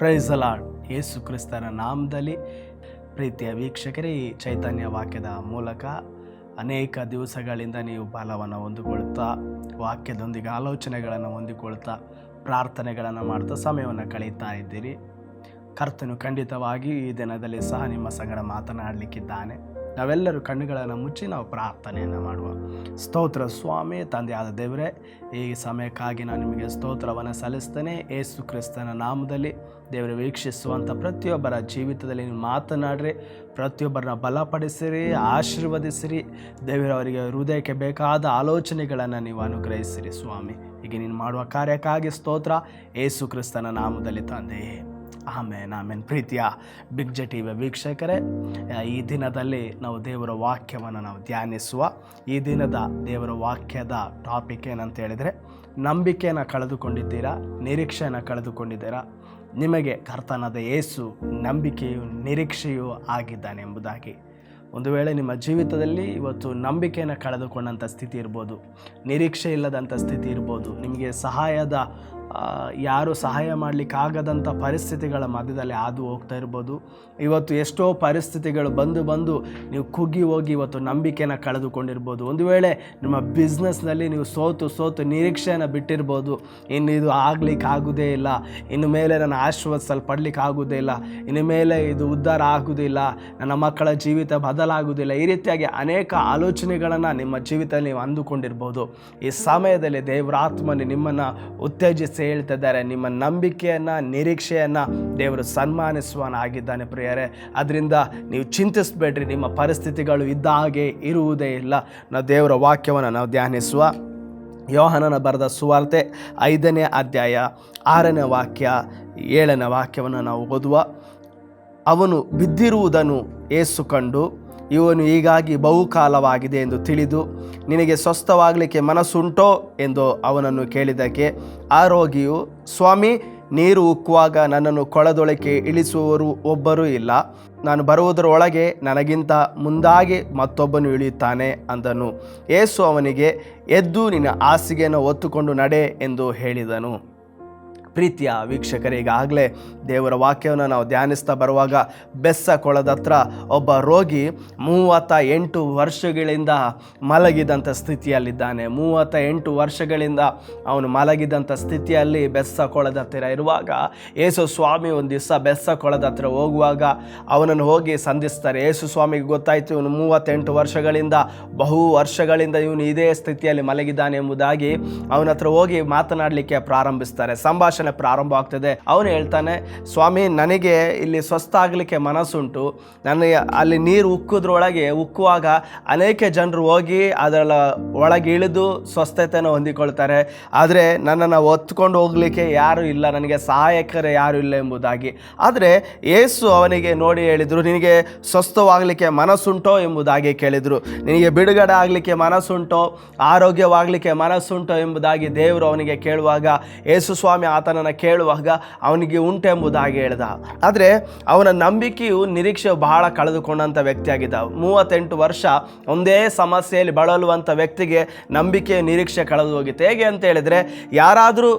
Praise the lord. ಯೇಸು ಕ್ರಿಸ್ತನ ನಾಮದಲ್ಲಿ ಪ್ರೀತಿಯ ವೀಕ್ಷಕರೇ, ಈ ಚೈತನ್ಯ ವಾಕ್ಯದ ಮೂಲಕ ಅನೇಕ ದಿವಸಗಳಿಂದ ನೀವು ಬಲವನ್ನು ಹೊಂದಿಕೊಳ್ತಾ, ವಾಕ್ಯದೊಂದಿಗೆ ಆಲೋಚನೆಗಳನ್ನು ಹೊಂದಿಕೊಳ್ತಾ, ಪ್ರಾರ್ಥನೆಗಳನ್ನು ಮಾಡ್ತಾ ಸಮಯವನ್ನು ಕಳೀತಾ ಇದ್ದೀರಿ. ಕರ್ತನು ಖಂಡಿತವಾಗಿ ಈ ದಿನದಲ್ಲಿ ಸಹ ನಿಮ್ಮ ಸಂಗಡ ಮಾತನಾಡಲಿಕ್ಕಿದ್ದಾನೆ. ನಾವೆಲ್ಲರೂ ಕಣ್ಣುಗಳನ್ನು ಮುಚ್ಚಿ ನಾವು ಪ್ರಾರ್ಥನೆಯನ್ನು ಮಾಡುವ. ಸ್ತೋತ್ರ ಸ್ವಾಮಿ, ತಂದೆಯಾದ ದೇವರೇ, ಈ ಸಮಯಕ್ಕಾಗಿ ನಾನು ನಿಮಗೆ ಸ್ತೋತ್ರವನ್ನು ಸಲ್ಲಿಸ್ತೇನೆ. ಯೇಸು ಕ್ರಿಸ್ತನ ನಾಮದಲ್ಲಿ ದೇವರು ವೀಕ್ಷಿಸುವಂಥ ಪ್ರತಿಯೊಬ್ಬರ ಜೀವಿತದಲ್ಲಿ ನೀವು ಮಾತನಾಡ್ರಿ, ಪ್ರತಿಯೊಬ್ಬರನ್ನ ಬಲಪಡಿಸಿರಿ, ಆಶೀರ್ವದಿಸಿರಿ. ದೇವರವರಿಗೆ ಹೃದಯಕ್ಕೆ ಬೇಕಾದ ಆಲೋಚನೆಗಳನ್ನು ನೀವು ಅನುಗ್ರಹಿಸಿರಿ ಸ್ವಾಮಿ. ಈಗ ನೀನು ಮಾಡುವ ಕಾರ್ಯಕ್ಕಾಗಿ ಸ್ತೋತ್ರ, ಯೇಸು ಕ್ರಿಸ್ತನ ನಾಮದಲ್ಲಿ ತಂದೆಯೇ, ಆಮೇನ್. ಪ್ರೀತಿಯ ಬಿಗ್ ಜೆ ಟಿವಿ ವೀಕ್ಷಕರೇ, ಈ ದಿನದಲ್ಲಿ ನಾವು ದೇವರ ವಾಕ್ಯವನ್ನು ನಾವು ಧ್ಯಾನಿಸುವ. ಈ ದಿನದ ದೇವರ ವಾಕ್ಯದ ಟಾಪಿಕ್ ಏನಂತ ಹೇಳಿದರೆ, ನಂಬಿಕೆಯನ್ನು ಕಳೆದುಕೊಂಡಿದ್ದೀರಾ, ನಿರೀಕ್ಷೆಯನ್ನು ಕಳೆದುಕೊಂಡಿದ್ದೀರಾ? ನಿಮಗೆ ಕರ್ತನಾದ ಯೇಸು ನಂಬಿಕೆಯು ನಿರೀಕ್ಷೆಯೂ ಆಗಿದ್ದಾನೆ ಎಂಬುದಾಗಿ. ಒಂದು ವೇಳೆ ನಿಮ್ಮ ಜೀವಿತದಲ್ಲಿ ಇವತ್ತು ನಂಬಿಕೆಯನ್ನು ಕಳೆದುಕೊಂಡಂಥ ಸ್ಥಿತಿ ಇರ್ಬೋದು, ನಿರೀಕ್ಷೆ ಇಲ್ಲದಂಥ ಸ್ಥಿತಿ ಇರ್ಬೋದು, ನಿಮಗೆ ಯಾರು ಸಹಾಯ ಮಾಡಲಿಕ್ಕಾಗದಂಥ ಪರಿಸ್ಥಿತಿಗಳ ಮಧ್ಯದಲ್ಲಿ ಹಾದು ಹೋಗ್ತಾ ಇರ್ಬೋದು. ಇವತ್ತು ಎಷ್ಟೋ ಪರಿಸ್ಥಿತಿಗಳು ಬಂದು ನೀವು ಕುಗ್ಗಿ ಹೋಗಿ ಇವತ್ತು ನಂಬಿಕೆಯನ್ನು ಕಳೆದುಕೊಂಡಿರ್ಬೋದು. ಒಂದು ವೇಳೆ ನಿಮ್ಮ ಬಿಸ್ನೆಸ್ನಲ್ಲಿ ನೀವು ಸೋತು ನಿರೀಕ್ಷೆಯನ್ನು ಬಿಟ್ಟಿರ್ಬೋದು. ಇನ್ನು ಇದು ಆಗಲಿಕ್ಕಾಗೋದೇ ಇಲ್ಲ, ಇನ್ನು ಮೇಲೆ ನನ್ನ ಆಶೀರ್ವಾದ ಆಗೋದೇ ಇಲ್ಲ, ಇನ್ನು ಮೇಲೆ ಇದು ಉದ್ಧಾರ ಆಗೋದಿಲ್ಲ, ನನ್ನ ಮಕ್ಕಳ ಜೀವಿತ ಬದಲಾಗುವುದಿಲ್ಲ. ಈ ರೀತಿಯಾಗಿ ಅನೇಕ ಆಲೋಚನೆಗಳನ್ನು ನಿಮ್ಮ ಜೀವಿತದಲ್ಲಿ ನೀವು ಅಂದುಕೊಂಡಿರ್ಬೋದು. ಈ ಸಮಯದಲ್ಲಿ ದೇವರಾತ್ಮನೇ ನಿಮ್ಮನ್ನು ಉತ್ತೇಜಿಸಿ ಹೇಳ್ತಿದ್ದಾರೆ, ನಿಮ್ಮ ನಂಬಿಕೆಯನ್ನು ನಿರೀಕ್ಷೆಯನ್ನು ದೇವರು ಸನ್ಮಾನಿಸುವನಾಗಿದ್ದಾನೆ ಪ್ರಿಯರೇ. ಅದರಿಂದ ನೀವು ಚಿಂತಿಸಬೇಡ್ರಿ, ನಿಮ್ಮ ಪರಿಸ್ಥಿತಿಗಳು ಇದ್ದ ಹಾಗೆ ಇರುವುದೇ ಇಲ್ಲ. ನಾವು ದೇವರ ವಾಕ್ಯವನ್ನು ನಾವು ಧ್ಯಾನಿಸುವ. ಯೋಹಾನನ ಬರೆದ ಸುವಾರ್ತೆ 5ನೇ ಅಧ್ಯಾಯ 6ನೇ ವಾಕ್ಯ 7ನೇ ವಾಕ್ಯವನ್ನು ನಾವು ಓದುವ. ಅವನು ಬಿದ್ದಿರುವುದನ್ನು ಯೇಸು ಕಂಡು, ಇವನು ಹೀಗಾಗಿ ಬಹುಕಾಲವಾಗಿದೆ ಎಂದು ತಿಳಿದು, ನಿನಗೆ ಸ್ವಸ್ಥವಾಗಲಿಕ್ಕೆ ಮನಸ್ಸುಂಟೋ ಎಂದು ಅವನನ್ನು ಕೇಳಿದ್ದಕ್ಕೆ ಆ ರೋಗಿಯು, ಸ್ವಾಮಿ, ನೀರು ಉಕ್ಕುವಾಗ ನನ್ನನ್ನು ಕೊಳದೊಳಕ್ಕೆ ಇಳಿಸುವವರು ಒಬ್ಬರೂ ಇಲ್ಲ. ನಾನು ಬರುವುದರೊಳಗೆ ನನಗಿಂತ ಮುಂದಾಗಿ ಮತ್ತೊಬ್ಬನು ಇಳಿಯುತ್ತಾನೆ ಅಂದನು. ಯೇಸು ಅವನಿಗೆ, ಎದ್ದು ನಿನ್ನ ಹಾಸಿಗೆಯನ್ನು ಹೊತ್ತುಕೊಂಡು ನಡೆ ಎಂದು ಹೇಳಿದನು. ಪ್ರೀತಿಯ ವೀಕ್ಷಕರೇ, ಈಗಾಗಲೇ ದೇವರ ವಾಕ್ಯವನ್ನು ನಾವು ಧ್ಯಾನಿಸ್ತಾ ಬರುವಾಗ ಬೆಸ್ಸ ಕೊಳದ ಹತ್ರ ಒಬ್ಬ ರೋಗಿ 38 ವರ್ಷಗಳಿಂದ ಮಲಗಿದಂಥ ಸ್ಥಿತಿಯಲ್ಲಿದ್ದಾನೆ. 38 ವರ್ಷಗಳಿಂದ ಅವನು ಮಲಗಿದಂಥ ಸ್ಥಿತಿಯಲ್ಲಿ ಬೆಸ್ಸ ಕೊಳದ ಹತ್ತಿರ ಇರುವಾಗ ಯೇಸು ಸ್ವಾಮಿ ಒಂದು ದಿವಸ ಬೆಸ್ಸ ಕೊಳದ ಹತ್ರ ಹೋಗುವಾಗ ಅವನನ್ನು ಹೋಗಿ ಸಂಧಿಸ್ತಾರೆ. ಯೇಸು ಸ್ವಾಮಿಗೆ ಗೊತ್ತಾಯಿತು, ಇವನು 38 ವರ್ಷಗಳಿಂದ ಬಹು ವರ್ಷಗಳಿಂದ ಇವನು ಇದೇ ಸ್ಥಿತಿಯಲ್ಲಿ ಮಲಗಿದ್ದಾನೆ ಎಂಬುದಾಗಿ ಅವನ ಹತ್ರ ಹೋಗಿ ಮಾತನಾಡಲಿಕ್ಕೆ ಪ್ರಾರಂಭಿಸ್ತಾರೆ. ಸಂಭಾಷಣೆ ಪ್ರಾರಂಭ ಆಗ್ತದೆ. ಅವನು ಹೇಳ್ತಾನೆ, ಸ್ವಾಮಿ, ನನಗೆ ಇಲ್ಲಿ ಸ್ವಸ್ಥ ಆಗಲಿಕ್ಕೆ ಮನಸ್ಸುಂಟು. ನನಗೆ ಅಲ್ಲಿ ನೀರು ಉಕ್ಕುವಾಗ ಅನೇಕ ಜನರು ಹೋಗಿ ಅದರ ಒಳಗೆ ಇಳಿದು ಸ್ವಸ್ಥತೆಯನ್ನು ಹೊಂದಿಕೊಳ್ತಾರೆ. ಆದರೆ ನನ್ನನ್ನು ಹೊತ್ಕೊಂಡು ಹೋಗಲಿಕ್ಕೆ ಯಾರೂ ಇಲ್ಲ, ನನಗೆ ಸಹಾಯಕರು ಯಾರೂ ಇಲ್ಲ ಎಂಬುದಾಗಿ. ಆದರೆ ಯೇಸು ಅವನಿಗೆ ನೋಡಿ ಹೇಳಿದರು, ನಿನಗೆ ಸ್ವಸ್ಥವಾಗಲಿಕ್ಕೆ ಮನಸ್ಸುಂಟೋ ಎಂಬುದಾಗಿ ಕೇಳಿದರು. ನಿನಗೆ ಬಿಡುಗಡೆ ಆಗಲಿಕ್ಕೆ ಮನಸ್ಸುಂಟೋ, ಆರೋಗ್ಯವಾಗಲಿಕ್ಕೆ ಮನಸ್ಸುಂಟೋ ಎಂಬುದಾಗಿ ದೇವರು ಅವನಿಗೆ ಕೇಳುವಾಗ, ಯೇಸು ಸ್ವಾಮಿ ಆತನನ್ನು ಕೇಳುವಾಗ ಅವನಿಗೆ ಉಂಟೆಂಬುದಾಗಿ ಹೇಳ್ದ. ಆದರೆ ಅವನ ನಂಬಿಕೆಯು ನಿರೀಕ್ಷೆ ಬಹಳ ಕಳೆದುಕೊಂಡಂಥ ವ್ಯಕ್ತಿಯಾಗಿದ್ದ. 38 ವರ್ಷ ಒಂದೇ ಸಮಸ್ಯೆಯಲ್ಲಿ ಬಳಲುವಂಥ ವ್ಯಕ್ತಿಗೆ ನಂಬಿಕೆಯ ನಿರೀಕ್ಷೆ ಕಳೆದು ಹೋಗಿತ್ತು. ಹೇಗೆ ಅಂತ ಹೇಳಿದರೆ, ಯಾರಾದರೂ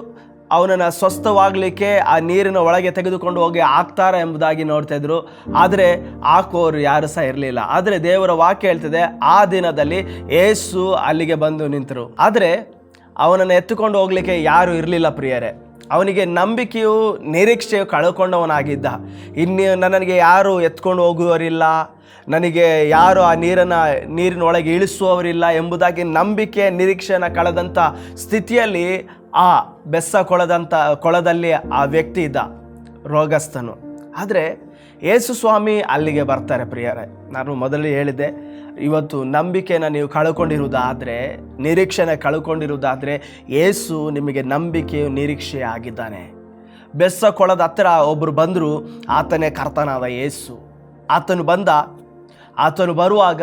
ಅವನನ್ನು ಸ್ವಸ್ಥವಾಗಲಿಕ್ಕೆ ಆ ನೀರಿನ ಒಳಗೆ ತೆಗೆದುಕೊಂಡು ಹೋಗಿ ಹಾಕ್ತಾರೆ ಎಂಬುದಾಗಿ ನೋಡ್ತಾ ಇದ್ರು. ಆದರೆ ಹಾಕುವವರು ಯಾರು ಸಹ ಇರಲಿಲ್ಲ. ಆದರೆ ದೇವರ ವಾಕ್ಯ ಹೇಳ್ತಿದೆ, ಆ ದಿನದಲ್ಲಿ ಯೇಸು ಅಲ್ಲಿಗೆ ಬಂದು ನಿಂತರು. ಆದರೆ ಅವನನ್ನು ಎತ್ತುಕೊಂಡು ಹೋಗಲಿಕ್ಕೆ ಯಾರು ಇರಲಿಲ್ಲ ಪ್ರಿಯರೇ. ಅವನಿಗೆ ನಂಬಿಕೆಯು ನಿರೀಕ್ಷೆಯು ಕಳ್ಕೊಂಡವನಾಗಿದ್ದ. ಇನ್ನು ನನಗೆ ಯಾರು ಎತ್ಕೊಂಡು ಹೋಗುವವರಿಲ್ಲ, ನನಗೆ ಯಾರು ಆ ನೀರಿನೊಳಗೆ ಇಳಿಸುವವರಿಲ್ಲ ಎಂಬುದಾಗಿ ನಂಬಿಕೆ ನಿರೀಕ್ಷೆಯನ್ನು ಕಳೆದಂಥ ಸ್ಥಿತಿಯಲ್ಲಿ ಆ ಬೆಸ್ಸ ಕೊಳದಲ್ಲಿ ಆ ವ್ಯಕ್ತಿ ಇದ್ದ, ರೋಗಸ್ಥನು. ಆದರೆ ಯೇಸು ಸ್ವಾಮಿ ಅಲ್ಲಿಗೆ ಬರ್ತಾರೆ ಪ್ರಿಯರೇ. ನಾನು ಮೊದಲೇ ಹೇಳಿದ್ದೆ, ಇವತ್ತು ನಂಬಿಕೆಯನ್ನು ನೀವು ಕಳ್ಕೊಂಡಿರುವುದಾದರೆ, ನಿರೀಕ್ಷೆನ ಕಳ್ಕೊಂಡಿರುವುದಾದರೆ, ಯೇಸು ನಿಮಗೆ ನಂಬಿಕೆಯು ನಿರೀಕ್ಷೆ ಆಗಿದ್ದಾನೆ. ಬೆಸ್ಸ ಕೊಳದ ಹತ್ತಿರ ಒಬ್ಬರು ಬಂದರು, ಆತನೇ ಕರ್ತನಾದ ಯೇಸು. ಆತನು ಬರುವಾಗ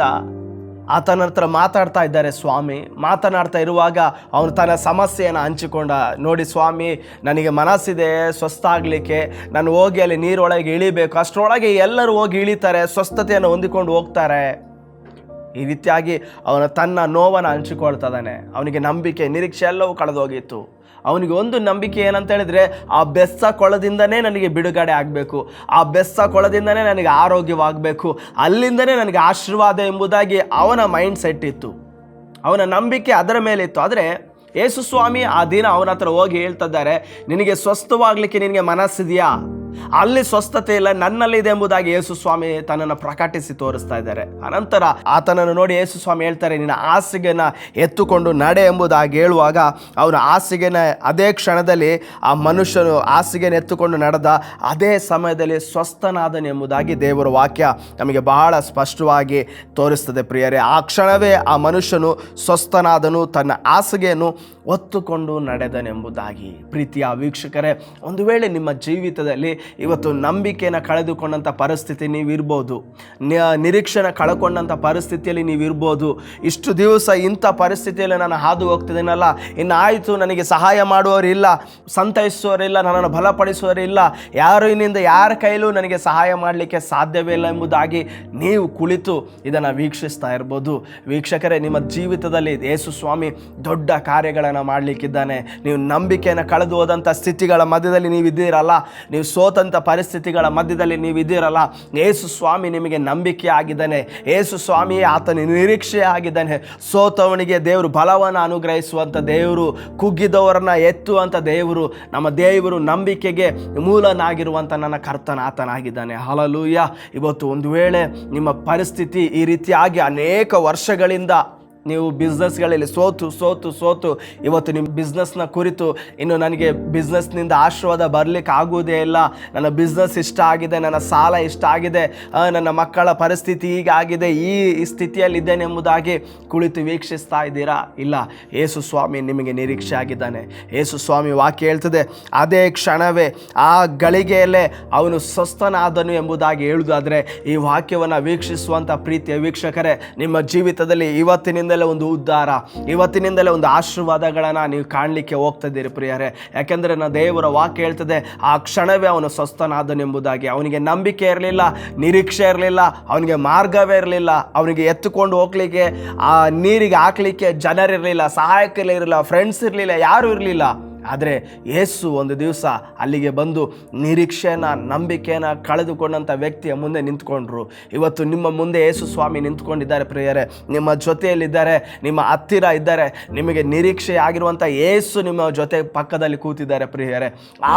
ಆತನ ಹತ್ರ ಮಾತಾಡ್ತಾ ಇದ್ದಾರೆ ಸ್ವಾಮಿ. ಮಾತನಾಡ್ತಾ ಇರುವಾಗ ಅವನು ತನ್ನ ಸಮಸ್ಯೆಯನ್ನು ಹಂಚಿಕೊಂಡ. ನೋಡಿ ಸ್ವಾಮಿ, ನನಗೆ ಮನಸ್ಸಿದೆ ಸ್ವಸ್ಥ ಆಗಲಿಕ್ಕೆ, ನಾನು ಹೋಗಿ ಅಲ್ಲಿ ನೀರೊಳಗೆ ಇಳಿಬೇಕು. ಅಷ್ಟರೊಳಗೆ ಎಲ್ಲರೂ ಹೋಗಿ ಇಳಿತಾರೆ, ಸ್ವಸ್ಥತೆಯನ್ನು ಹೊಂದಿಕೊಂಡು ಹೋಗ್ತಾರೆ. ಈ ರೀತಿಯಾಗಿ ಅವನು ತನ್ನ ನೋವನ್ನು ಹಂಚಿಕೊಳ್ತಿದ್ದಾನೆ. ಅವನಿಗೆ ನಂಬಿಕೆ ನಿರೀಕ್ಷೆ ಎಲ್ಲವೂ ಕಳೆದೋಗಿತ್ತು. ಅವನಿಗೆ ಒಂದು ನಂಬಿಕೆ ಏನಂತ ಹೇಳಿದ್ರೆ, ಆ ಬೆಸ್ಸ ಕೊಳದಿಂದನೇ ನನಗೆ ಬಿಡುಗಡೆ ಆಗಬೇಕು, ಆ ಬೆಸ್ಸ ಕೊಳದಿಂದನೇ ನನಗೆ ಆರೋಗ್ಯವಾಗಬೇಕು, ಅಲ್ಲಿಂದನೇ ನನಗೆ ಆಶೀರ್ವಾದ ಎಂಬುದಾಗಿ ಅವನ ಮೈಂಡ್ ಸೆಟ್ ಇತ್ತು, ಅವನ ನಂಬಿಕೆ ಅದರ ಮೇಲೆ ಇತ್ತು. ಆದರೆ ಯೇಸು ಸ್ವಾಮಿ ಆ ದಿನ ಅವನ ಹತ್ರ ಹೋಗಿ ಹೇಳ್ತಾ ಇದ್ದಾರೆ, ನಿನಗೆ ಸ್ವಸ್ಥವಾಗಲಿಕ್ಕೆ ನಿನಗೆ ಮನಸ್ಸಿದೆಯಾ? ಅಲ್ಲಿ ಸ್ವಸ್ಥತೆ ಇಲ್ಲ, ನನ್ನಲ್ಲಿದೆ ಎಂಬುದಾಗಿ ಯೇಸು ಸ್ವಾಮಿ ತನ್ನನ್ನು ಪ್ರಕಟಿಸಿ ತೋರಿಸ್ತಾ ಇದ್ದಾರೆ. ಅನಂತರ ಆತನನ್ನು ನೋಡಿ ಯೇಸು ಸ್ವಾಮಿ ಹೇಳ್ತಾರೆ, ನಿನ್ನ ಹಾಸಿಗೆನ ಎತ್ತುಕೊಂಡು ನಡೆ ಎಂಬುದಾಗಿ ಹೇಳುವಾಗ ಅವನ ಹಾಸಿಗೆನ ಅದೇ ಕ್ಷಣದಲ್ಲಿ ಆ ಮನುಷ್ಯನು ಹಾಸಿಗೆನ ಎತ್ತುಕೊಂಡು ನಡೆದ ಅದೇ ಸಮಯದಲ್ಲಿ ಸ್ವಸ್ಥನಾದನು ಎಂಬುದಾಗಿ ದೇವರ ವಾಕ್ಯ ನಮಗೆ ಬಹಳ ಸ್ಪಷ್ಟವಾಗಿ ತೋರಿಸ್ತದೆ ಪ್ರಿಯರೇ. ಆ ಕ್ಷಣವೇ ಆ ಮನುಷ್ಯನು ಸ್ವಸ್ಥನಾದನು, ತನ್ನ ಹಾಸಿಗೆಯನ್ನು ಒತ್ತುಕೊಂಡು ನಡೆದನೆಂಬುದಾಗಿ. ಪ್ರೀತಿಯ ವೀಕ್ಷಕರೇ, ಒಂದು ವೇಳೆ ನಿಮ್ಮ ಜೀವಿತದಲ್ಲಿ ಇವತ್ತು ನಂಬಿಕೆಯನ್ನು ಕಳೆದುಕೊಂಡಂಥ ಪರಿಸ್ಥಿತಿ ನೀವಿರ್ಬೋದು, ನಿರೀಕ್ಷೆನ ಕಳ್ಕೊಂಡಂಥ ಪರಿಸ್ಥಿತಿಯಲ್ಲಿ ನೀವಿರ್ಬೋದು. ಇಷ್ಟು ದಿವಸ ಇಂಥ ಪರಿಸ್ಥಿತಿಯಲ್ಲಿ ನಾನು ಹಾದು ಹೋಗ್ತಿದ್ದೀನಲ್ಲ, ಇನ್ನು ಆಯಿತು, ನನಗೆ ಸಹಾಯ ಮಾಡುವವರಿಲ್ಲ, ಸಂತೈಸುವವರಿಲ್ಲ, ನನ್ನನ್ನು ಬಲಪಡಿಸುವವರಿಲ್ಲ, ಯಾರು ಇನ್ನಿಂದ ಯಾರ ಕೈಲೂ ನನಗೆ ಸಹಾಯ ಮಾಡಲಿಕ್ಕೆ ಸಾಧ್ಯವೇ ಇಲ್ಲ ಎಂಬುದಾಗಿ ನೀವು ಕುಳಿತು ಇದನ್ನು ವೀಕ್ಷಿಸ್ತಾ ಇರ್ಬೋದು. ವೀಕ್ಷಕರೇ, ನಿಮ್ಮ ಜೀವಿತದಲ್ಲಿ ಯೇಸು ಸ್ವಾಮಿ ದೊಡ್ಡ ಕಾರ್ಯಗಳನ್ನು ಮಾಡಲಿಕ್ಕಿದ್ದಾನೆ. ನೀವು ನಂಬಿಕೆಯನ್ನು ಕಳೆದು ಹೋದಂಥ ಸ್ಥಿತಿಗಳ ಮಧ್ಯದಲ್ಲಿ ನೀವಿದ್ದೀರಲ್ಲ, ನೀವು ಸೋತಂಥ ಪರಿಸ್ಥಿತಿಗಳ ಮಧ್ಯದಲ್ಲಿ ನೀವಿದ್ದೀರಲ್ಲ, ಯೇಸು ಸ್ವಾಮಿ ನಿಮಗೆ ನಂಬಿಕೆ ಆಗಿದ್ದಾನೆ. ಯೇಸು ಸ್ವಾಮಿ ಆತನ ನಿರೀಕ್ಷೆ ಆಗಿದ್ದಾನೆ. ಸೋತವನಿಗೆ ದೇವರು ಬಲವನ್ನು ಅನುಗ್ರಹಿಸುವಂಥ ದೇವರು, ಕುಗ್ಗಿದವರನ್ನ ಎತ್ತುವಂಥ ದೇವರು, ನಮ್ಮ ದೇವರು ನಂಬಿಕೆಗೆ ಮೂಲನಾಗಿರುವಂಥ ನನ್ನ ಕರ್ತನ ಆತನಾಗಿದ್ದಾನೆ. ಹಲ್ಲೆಲೂಯಾ. ಇವತ್ತು ಒಂದು ವೇಳೆ ನಿಮ್ಮ ಪರಿಸ್ಥಿತಿ ಈ ರೀತಿಯಾಗಿ ಅನೇಕ ವರ್ಷಗಳಿಂದ ನೀವು ಬಿಸ್ನೆಸ್ಗಳಲ್ಲಿ ಸೋತು ಇವತ್ತು ನಿಮ್ಮ ಬಿಸ್ನೆಸ್ನ ಕುರಿತು ಇನ್ನು ನನಗೆ ಬಿಸ್ನೆಸ್ನಿಂದ ಆಶೀರ್ವಾದ ಬರಲಿಕ್ಕೆ ಆಗುವುದೇ ಇಲ್ಲ, ನನ್ನ ಬಿಸ್ನೆಸ್ ಇಷ್ಟ ಆಗಿದೆ, ನನ್ನ ಸಾಲ ಇಷ್ಟ ಆಗಿದೆ, ನನ್ನ ಮಕ್ಕಳ ಪರಿಸ್ಥಿತಿ ಹೀಗಾಗಿದೆ, ಈ ಸ್ಥಿತಿಯಲ್ಲಿದ್ದೇನೆ ಎಂಬುದಾಗಿ ಕುಳಿತು ವೀಕ್ಷಿಸ್ತಾ ಇದ್ದೀರಾ? ಇಲ್ಲ, ಯೇಸು ಸ್ವಾಮಿ ನಿಮಗೆ ನಿರೀಕ್ಷೆ ಆಗಿದ್ದಾನೆ. ಯೇಸು ಸ್ವಾಮಿ ವಾಕ್ಯ ಹೇಳ್ತದೆ, ಅದೇ ಕ್ಷಣವೇ ಆ ಗಳಿಗೆಯಲ್ಲೇ ಅವನು ಸ್ವಸ್ಥನಾದನು ಎಂಬುದಾಗಿ ಹೇಳುವುದಾದರೆ, ಈ ವಾಕ್ಯವನ್ನು ವೀಕ್ಷಿಸುವಂಥ ಪ್ರೀತಿಯ ವೀಕ್ಷಕರೇ, ನಿಮ್ಮ ಜೀವಿತದಲ್ಲಿ ಇವತ್ತಿನಿಂದ ಒಂದು ಉದ್ಧಾರ, ಇವತ್ತಿನಿಂದಲೇ ಒಂದು ಆಶೀರ್ವಾದಗಳನ್ನು ನೀವು ಕಾಣಲಿಕ್ಕೆ ಹೋಗ್ತಾ ಇದ್ದೀರಿ ಪ್ರಿಯರೇ. ಯಾಕೆಂದರೆ ನನ್ನ ದೇವರ ವಾಕ್ಯ ಹೇಳ್ತದೆ, ಆ ಕ್ಷಣವೇ ಅವನು ಸ್ವಸ್ಥನಾದನೆಂಬುದಾಗಿ. ಅವನಿಗೆ ನಂಬಿಕೆ ಇರಲಿಲ್ಲ, ನಿರೀಕ್ಷೆ ಇರಲಿಲ್ಲ, ಅವನಿಗೆ ಮಾರ್ಗವೇ ಇರಲಿಲ್ಲ, ಅವನಿಗೆ ಎತ್ತುಕೊಂಡು ಹೋಗ್ಲಿಕ್ಕೆ, ಆ ನೀರಿಗೆ ಹಾಕ್ಲಿಕ್ಕೆ ಜನರಿರಲಿಲ್ಲ, ಸಹಾಯಕರಿರಲಿಲ್ಲ, ಫ್ರೆಂಡ್ಸ್ ಇರಲಿಲ್ಲ, ಯಾರೂ ಇರಲಿಲ್ಲ. ಆದರೆ ಯೇಸು ಒಂದು ದಿವಸ ಅಲ್ಲಿಗೆ ಬಂದು ನಿರೀಕ್ಷೆನ, ನಂಬಿಕೆಯನ್ನು ಕಳೆದುಕೊಂಡಂಥ ವ್ಯಕ್ತಿಯ ಮುಂದೆ ನಿಂತ್ಕೊಂಡ್ರು. ಇವತ್ತು ನಿಮ್ಮ ಮುಂದೆ ಯೇಸು ಸ್ವಾಮಿ ನಿಂತ್ಕೊಂಡಿದ್ದಾರೆ ಪ್ರಿಯರೇ, ನಿಮ್ಮ ಜೊತೆಯಲ್ಲಿದ್ದಾರೆ, ನಿಮ್ಮ ಹತ್ತಿರ ಇದ್ದಾರೆ. ನಿಮಗೆ ನಿರೀಕ್ಷೆ ಆಗಿರುವಂಥ ಯೇಸು ನಿಮ್ಮ ಜೊತೆ ಪಕ್ಕದಲ್ಲಿ ಕೂತಿದ್ದಾರೆ ಪ್ರಿಯರೇ.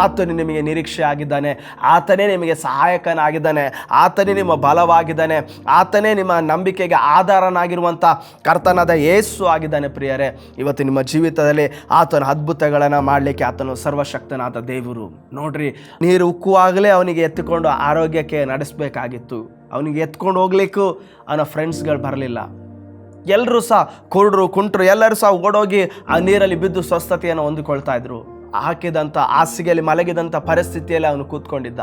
ಆತನು ನಿಮಗೆ ನಿರೀಕ್ಷೆ ಆಗಿದ್ದಾನೆ, ಆತನೇ ನಿಮಗೆ ಸಹಾಯಕನಾಗಿದ್ದಾನೆ, ಆತನೇ ನಿಮ್ಮ ಬಲವಾಗಿದ್ದಾನೆ, ಆತನೇ ನಿಮ್ಮ ನಂಬಿಕೆಗೆ ಆಧಾರನಾಗಿರುವಂಥ ಕರ್ತನಾದ ಯೇಸು ಆಗಿದ್ದಾನೆ ಪ್ರಿಯರೇ. ಇವತ್ತು ನಿಮ್ಮ ಜೀವಿತದಲ್ಲಿ ಆತನ ಅದ್ಭುತಗಳನ್ನು ಮಾಡಲಿಕ್ಕೆ ಆತನು ಸರ್ವಶಕ್ತನಾದ ದೇವರು. ನೋಡ್ರಿ, ನೀರು ಉಕ್ಕುವಾಗಲೇ ಅವನಿಗೆ ಎತ್ತಿಕೊಂಡು ಆರೋಗ್ಯಕ್ಕೆ ನಡೆಸಬೇಕಾಗಿತ್ತು. ಅವನಿಗೆ ಎತ್ಕೊಂಡು ಹೋಗ್ಲಿಕ್ಕೂ ಅವನ ಫ್ರೆಂಡ್ಸ್ಗಳು ಬರಲಿಲ್ಲ. ಎಲ್ಲರೂ ಸಹ ಕುರುಡರು, ಕುಂಟರು ಎಲ್ಲರೂ ಸಹ ಓಡೋಗಿ ಆ ನೀರಲ್ಲಿ ಬಿದ್ದು ಸ್ವಸ್ಥತೆಯನ್ನು ಹೊಂದಿಕೊಳ್ತಾ ಇದ್ರು. ಹಾಕಿದಂಥ ಹಾಸಿಗೆಯಲ್ಲಿ ಮಲಗಿದಂಥ ಪರಿಸ್ಥಿತಿಯಲ್ಲಿ ಅವನು ಕೂತ್ಕೊಂಡಿದ್ದ.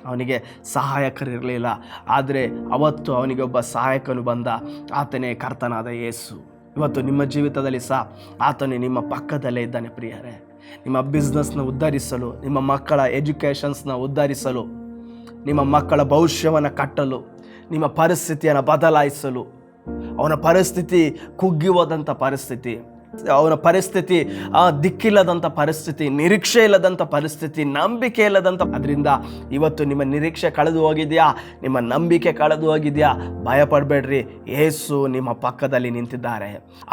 ಅವನಿಗೆ ಸಹಾಯಕರಿರಲಿಲ್ಲ. ಆದರೆ ಅವತ್ತು ಅವನಿಗೆ ಒಬ್ಬ ಸಹಾಯಕನು ಬಂದ, ಆತನೇ ಕರ್ತನಾದ ಯೇಸು. ಇವತ್ತು ನಿಮ್ಮ ಜೀವಿತದಲ್ಲಿ ಸಹ ಆತನು ನಿಮ್ಮ ಪಕ್ಕದಲ್ಲೇ ಇದ್ದಾನೆ ಪ್ರಿಯರೇ. ನಿಮ್ಮ ಬಿಸ್ನೆಸ್ನ ಉದ್ಧರಿಸಲು, ನಿಮ್ಮ ಮಕ್ಕಳ ಎಜುಕೇಷನ್ಸ್ನ ಉದ್ಧರಿಸಲು, ನಿಮ್ಮ ಮಕ್ಕಳ ಭವಿಷ್ಯವನ್ನು ಕಟ್ಟಲು, ನಿಮ್ಮ ಪರಿಸ್ಥಿತಿಯನ್ನು ಬದಲಾಯಿಸಲು. ಅವನ ಪರಿಸ್ಥಿತಿ ಕುಗ್ಗಿ ಹೋದಂಥ ಪರಿಸ್ಥಿತಿ, ಅವನ ಪರಿಸ್ಥಿತಿ ದಿಕ್ಕಿಲ್ಲದಂಥ ಪರಿಸ್ಥಿತಿ, ನಿರೀಕ್ಷೆ ಇಲ್ಲದಂಥ ಪರಿಸ್ಥಿತಿ, ನಂಬಿಕೆ ಇಲ್ಲದಂಥ. ಅದರಿಂದ ಇವತ್ತು ನಿಮ್ಮ ನಿರೀಕ್ಷೆ ಕಳೆದು ಹೋಗಿದೆಯಾ, ನಿಮ್ಮ ನಂಬಿಕೆ ಕಳೆದು ಹೋಗಿದೆಯಾ, ಭಯಪಡಬೇಡ್ರಿ. ಯೇಸು ನಿಮ್ಮ ಪಕ್ಕದಲ್ಲಿ ನಿಂತಿದ್ದಾರೆ,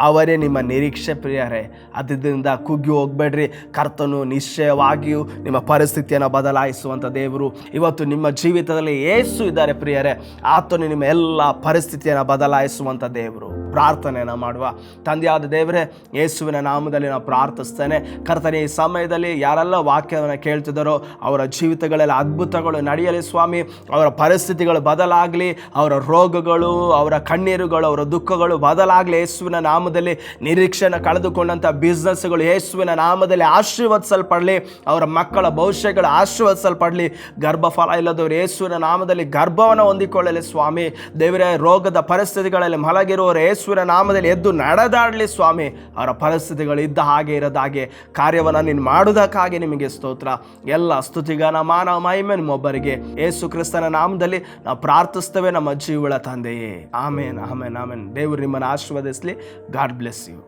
ಅವರೇ ನಿಮ್ಮ ನಿರೀಕ್ಷೆ ಪ್ರಿಯರೇ. ಅದರಿಂದ ಕುಗ್ಗಿ ಹೋಗಬೇಡ್ರಿ. ಕರ್ತನು ನಿಶ್ಚಯವಾಗಿಯೂ ನಿಮ್ಮ ಪರಿಸ್ಥಿತಿಯನ್ನು ಬದಲಾಯಿಸುವಂಥ ದೇವರು. ಇವತ್ತು ನಿಮ್ಮ ಜೀವಿತದಲ್ಲಿ ಯೇಸು ಇದ್ದಾರೆ ಪ್ರಿಯರೇ. ಆತನು ನಿಮ್ಮ ಎಲ್ಲ ಪರಿಸ್ಥಿತಿಯನ್ನು ಬದಲಾಯಿಸುವಂಥ ದೇವರು. ಪ್ರಾರ್ಥನೆಯನ್ನು ಮಾಡುವ. ತಂದೆಯಾದ ದೇವರೇ, ಯೇಸುವಿನ ನಾಮದಲ್ಲಿ ನಾವು ಪ್ರಾರ್ಥಿಸ್ತೇನೆ. ಕರ್ತನೇ, ಈ ಸಮಯದಲ್ಲಿ ಯಾರೆಲ್ಲ ವಾಕ್ಯವನ್ನು ಕೇಳ್ತಿದ್ದಾರೋ ಅವರ ಜೀವಿತಗಳಲ್ಲಿ ಅದ್ಭುತಗಳು ನಡೆಯಲಿ ಸ್ವಾಮಿ. ಅವರ ಪರಿಸ್ಥಿತಿಗಳು ಬದಲಾಗಲಿ, ಅವರ ರೋಗಗಳು, ಅವರ ಕಣ್ಣೀರುಗಳು, ಅವರ ದುಃಖಗಳು ಬದಲಾಗಲಿ ಯೇಸುವಿನ ನಾಮದಲ್ಲಿ. ನಿರೀಕ್ಷೆಯನ್ನು ಕಳೆದುಕೊಂಡಂಥ ಬಿಸ್ನೆಸ್ಗಳು ಯೇಸುವಿನ ನಾಮದಲ್ಲಿ ಆಶೀರ್ವದಿಸಲ್ಪಡಲಿ. ಅವರ ಮಕ್ಕಳ ಭವಿಷ್ಯಗಳು ಆಶೀರ್ವದಿಸಲ್ಪಡಲಿ. ಗರ್ಭಫಲ ಇಲ್ಲದವರು ಯೇಸುವಿನ ನಾಮದಲ್ಲಿ ಗರ್ಭವನ್ನು ಹೊಂದಿಕೊಳ್ಳಲಿ ಸ್ವಾಮಿ. ದೇವರೇ, ರೋಗದ ಪರಿಸ್ಥಿತಿಗಳಲ್ಲಿ ಮಲಗಿರುವವರು ಯೇಸುವಿನ ನಾಮದಲ್ಲಿ ಎದ್ದು ನಡೆದಾಡಲಿ ಸ್ವಾಮಿ. ಅವರ ಪರಿಸ್ಥಿತಿಗಳು ಇದ್ದ ಹಾಗೆ ಇರದ ಹಾಗೆ ಕಾರ್ಯವನ್ನು ನೀನು ಮಾಡುವುದಕ್ಕಾಗಿ ನಿಮಗೆ ಸ್ತೋತ್ರ. ಎಲ್ಲ ಸ್ತುತಿಗಾನ, ಮಾನವ, ಮಹಿಮೆ ನಿಮ್ಮೊಬ್ಬರಿಗೆ ಯೇಸು ಕ್ರಿಸ್ತನ ನಾಮದಲ್ಲಿ ನಾವು ಪ್ರಾರ್ಥಿಸ್ತೇವೆ ನಮ್ಮ ಜೀವಳ ತಂದೆಯೇ. ಆಮೇನ್, ಆಮೇನ್, ಆಮೇನ್. ದೇವರು ನಿಮ್ಮನ್ನು ಆಶೀರ್ವದಿಸಲಿ. God bless you.